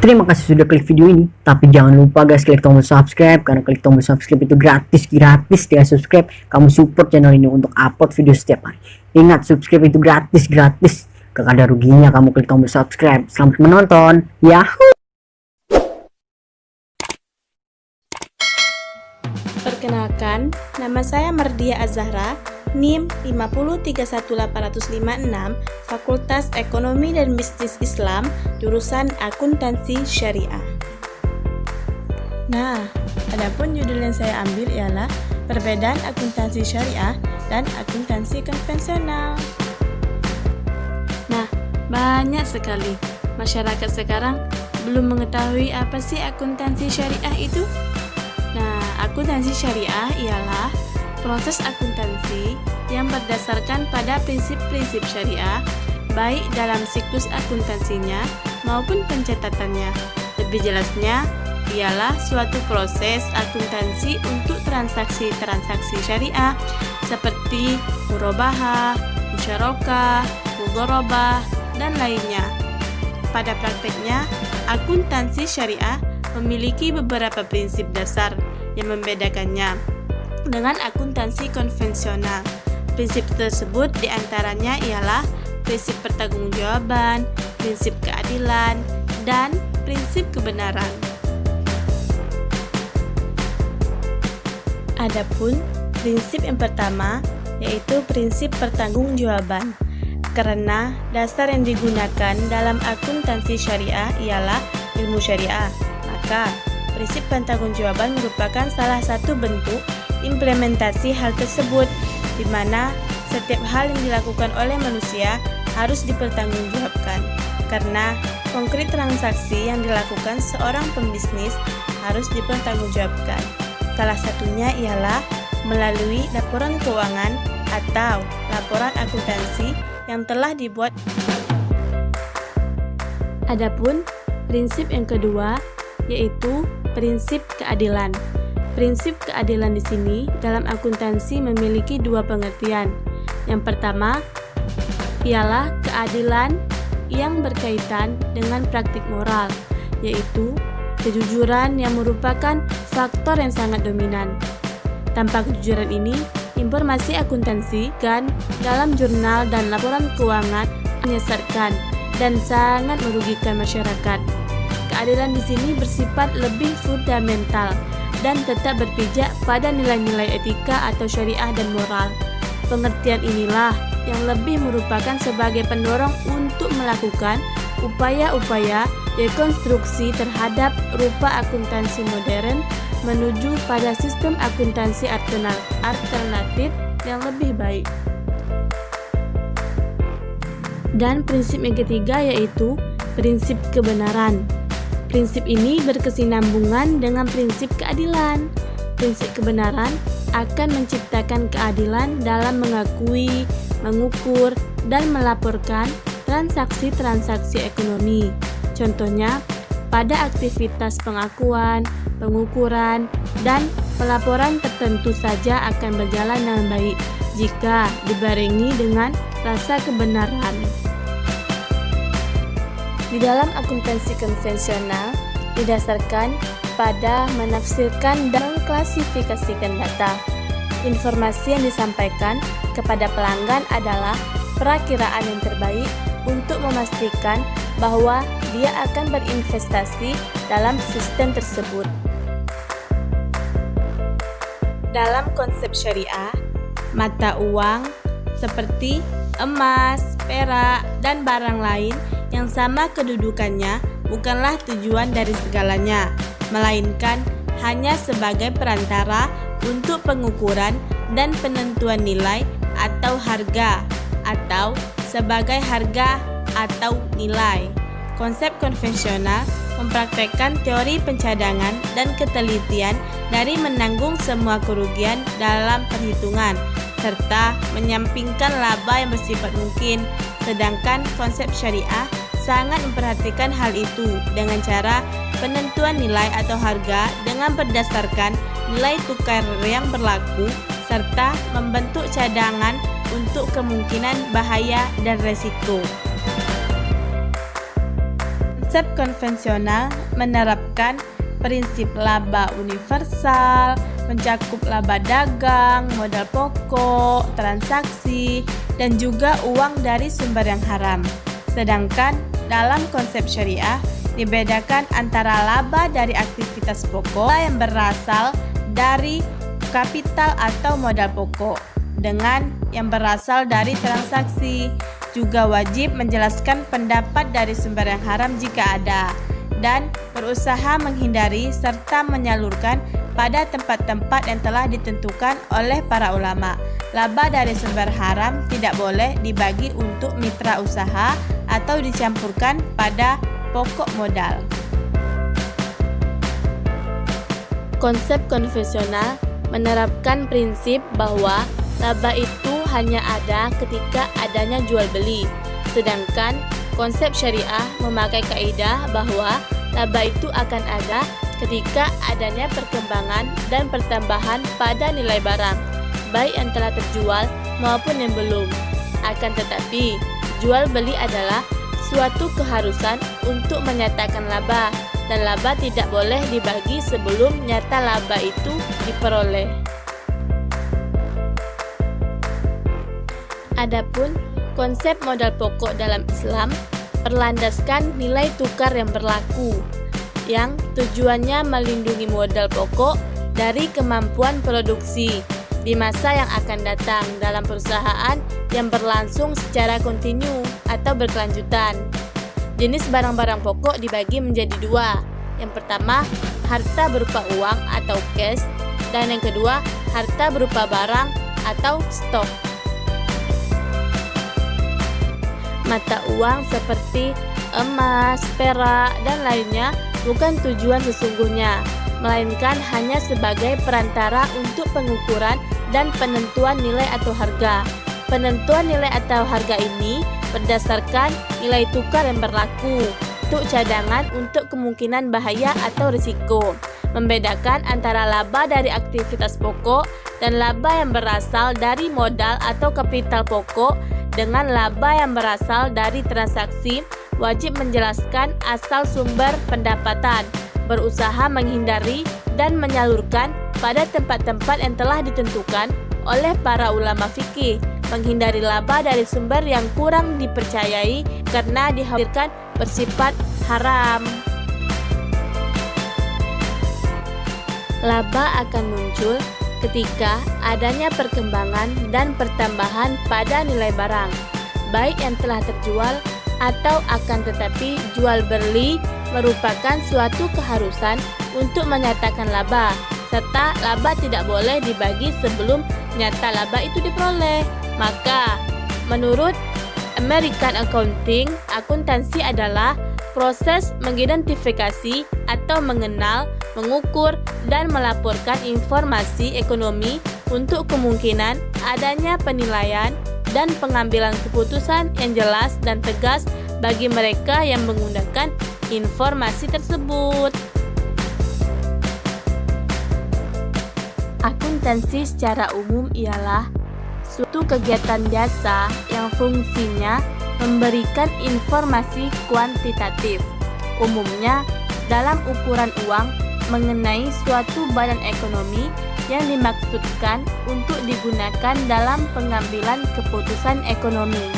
Terima kasih sudah klik video ini, tapi jangan lupa guys klik tombol subscribe, karena klik tombol subscribe itu gratis ya. Subscribe, kamu support channel ini untuk upload video setiap hari. Ingat, subscribe itu gratis, gak ada ruginya kamu klik tombol subscribe. Selamat menonton, yahoo! Perkenalkan, nama saya Mardia Azahra, NIM 5031856, Fakultas Ekonomi dan Bisnis Islam, jurusan Akuntansi Syariah. Nah, adapun judul yang saya ambil ialah perbedaan akuntansi syariah dan akuntansi konvensional. Nah, banyak sekali masyarakat sekarang belum mengetahui apa sih akuntansi syariah itu. Nah, akuntansi syariah ialah proses akuntansi yang berdasarkan pada prinsip-prinsip syariah, baik dalam siklus akuntansinya maupun pencatatannya. Lebih jelasnya, ialah suatu proses akuntansi untuk transaksi-transaksi syariah seperti murabahah, musyarakah, mudharabah, dan lainnya. Pada prakteknya, akuntansi syariah memiliki beberapa prinsip dasar yang membedakannya dengan akuntansi konvensional. Prinsip tersebut diantaranya ialah prinsip pertanggungjawaban, prinsip keadilan, dan prinsip kebenaran. Adapun prinsip yang pertama yaitu prinsip pertanggungjawaban. Karena dasar yang digunakan dalam akuntansi syariah ialah ilmu syariah, maka prinsip pertanggungjawaban merupakan salah satu bentuk implementasi hal tersebut, di mana setiap hal yang dilakukan oleh manusia harus dipertanggungjawabkan, karena konkret transaksi yang dilakukan seorang pembisnis harus dipertanggungjawabkan. Salah satunya ialah melalui laporan keuangan atau laporan akuntansi yang telah dibuat. Adapun prinsip yang kedua yaitu prinsip keadilan. Prinsip keadilan di sini dalam akuntansi memiliki dua pengertian. Yang pertama ialah keadilan yang berkaitan dengan praktik moral, yaitu kejujuran yang merupakan faktor yang sangat dominan. Tanpa kejujuran ini, informasi akuntansi kan dalam jurnal dan laporan keuangan menyesatkan dan sangat merugikan masyarakat. Keadilan di sini bersifat lebih fundamental dan tetap berpijak pada nilai-nilai etika atau syariah dan moral. Pengertian inilah yang lebih merupakan sebagai pendorong untuk melakukan upaya-upaya dekonstruksi terhadap rupa akuntansi modern menuju pada sistem akuntansi alternatif yang lebih baik. Dan prinsip yang ketiga yaitu prinsip kebenaran. Prinsip ini berkesinambungan dengan prinsip keadilan. Prinsip kebenaran akan menciptakan keadilan dalam mengakui, mengukur, dan melaporkan transaksi-transaksi ekonomi. Contohnya, pada aktivitas pengakuan, pengukuran, dan pelaporan tertentu saja akan berjalan dengan baik jika dibarengi dengan rasa kebenaran. Di dalam akuntansi konvensional didasarkan pada menafsirkan dan mengklasifikasikan data. Informasi yang disampaikan kepada pelanggan adalah perakiraan yang terbaik untuk memastikan bahwa dia akan berinvestasi dalam sistem tersebut. Dalam konsep syariah, mata uang seperti emas, perak, dan barang lain yang sama kedudukannya bukanlah tujuan dari segalanya, melainkan hanya sebagai perantara untuk pengukuran dan penentuan nilai atau harga, atau sebagai harga atau nilai. Konsep konvensional mempraktekkan teori pencadangan dan ketelitian dari menanggung semua kerugian dalam perhitungan, serta menyampingkan laba yang bersifat mungkin, sedangkan konsep syariah sangat memperhatikan hal itu dengan cara penentuan nilai atau harga dengan berdasarkan nilai tukar yang berlaku, serta membentuk cadangan untuk kemungkinan bahaya dan resiko. Konsep konvensional menerapkan prinsip laba universal, mencakup laba dagang, modal pokok, transaksi, dan juga uang dari sumber yang haram. Sedangkan dalam konsep syariah dibedakan antara laba dari aktivitas pokok yang berasal dari kapital atau modal pokok dengan yang berasal dari transaksi. Juga wajib menjelaskan pendapat dari sumber yang haram jika ada, dan berusaha menghindari serta menyalurkan pada tempat-tempat yang telah ditentukan oleh para ulama. Laba dari sumber haram tidak boleh dibagi untuk mitra usaha atau dicampurkan pada pokok modal. Konsep konvensional menerapkan prinsip bahwa laba itu hanya ada ketika adanya jual beli, sedangkan konsep syariah memakai kaidah bahwa laba itu akan ada ketika adanya perkembangan dan pertambahan pada nilai barang, baik yang telah terjual maupun yang belum. Akan tetapi, jual beli adalah suatu keharusan untuk menyatakan laba, dan laba tidak boleh dibagi sebelum nyata laba itu diperoleh. Adapun konsep modal pokok dalam Islam berlandaskan nilai tukar yang berlaku, yang tujuannya melindungi modal pokok dari kemampuan produksi di masa yang akan datang dalam perusahaan yang berlangsung secara kontinu atau berkelanjutan. Jenis barang-barang pokok dibagi menjadi dua. Yang pertama, harta berupa uang atau cash, dan yang kedua, harta berupa barang atau stok. Mata uang seperti emas, perak, dan lainnya bukan tujuan sesungguhnya, melainkan hanya sebagai perantara untuk pengukuran dan penentuan nilai atau harga. Penentuan nilai atau harga ini berdasarkan nilai tukar yang berlaku untuk cadangan untuk kemungkinan bahaya atau risiko. Membedakan antara laba dari aktivitas pokok dan laba yang berasal dari modal atau kapital pokok dengan laba yang berasal dari transaksi, wajib menjelaskan asal sumber pendapatan, berusaha menghindari dan menyalurkan pada tempat-tempat yang telah ditentukan oleh para ulama fikih, menghindari laba dari sumber yang kurang dipercayai karena dikhawatirkan bersifat haram. Laba akan muncul ketika adanya perkembangan dan pertambahan pada nilai barang, baik yang telah terjual atau akan tetapi jual beli merupakan suatu keharusan untuk menyatakan laba, serta laba tidak boleh dibagi sebelum nyata laba itu diperoleh. Maka, menurut American Accounting, akuntansi adalah proses mengidentifikasi atau mengenal, mengukur, dan melaporkan informasi ekonomi untuk kemungkinan adanya penilaian dan pengambilan keputusan yang jelas dan tegas bagi mereka yang menggunakan informasi tersebut. Akuntansi secara umum ialah suatu kegiatan jasa yang fungsinya memberikan informasi kuantitatif, umumnya dalam ukuran uang, mengenai suatu badan ekonomi yang dimaksudkan untuk digunakan dalam pengambilan keputusan ekonomi.